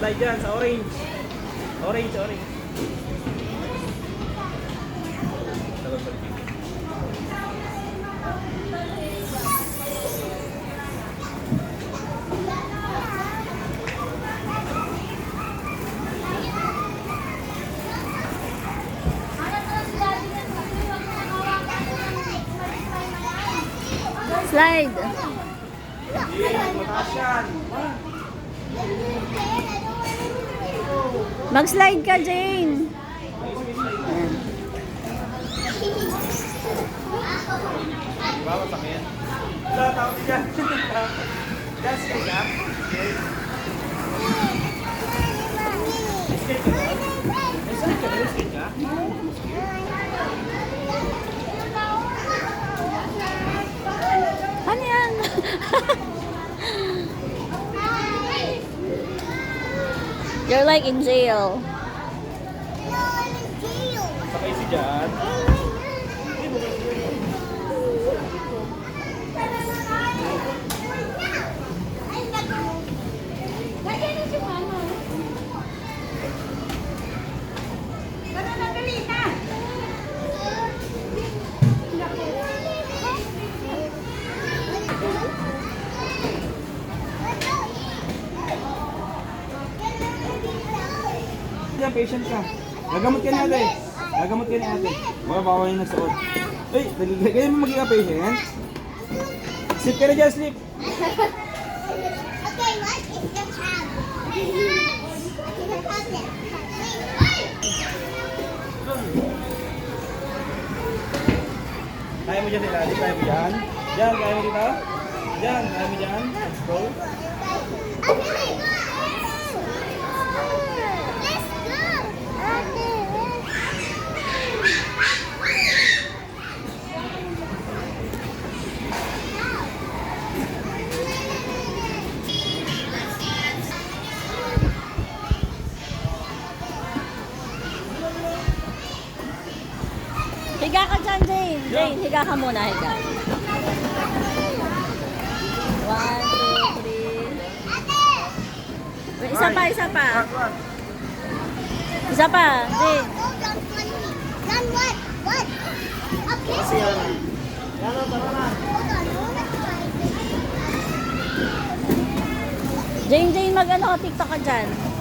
Slide dyan sa orange. Orange, orange. Tagal pa rin. Slide. Mataas yan. Mag-slide ka, Jane. Bawa sa kanya. Wala, tawag dyan. Dyan, skate ka? Skate ka ba? May skate ka ba? Skate ka? Ano yan? You're like in jail. Sakay si Jan. Yan, patient ka. Gagamot ka ni ate. Gagamot ka ni ate. Baka bawal yung nagsuot. Ay, ganyan mo maging patient. Sleep ka na dyan, sleep. Okay, what is the tab? Kaya mo dyan nila, di kaya mo dyan. Dyan, kaya mo dito. Dyan, kaya mo dyan. Scroll. Higa ka dyan, Jane. Jane, higa ka muna, higa. 1, 2, 3. Isa pa, isa pa. Isa pa, Jane. Then what? What? Okay. Kasi yan. Yan, tara na. Jane, Jane, mag-ano ka, TikTok ka dyan.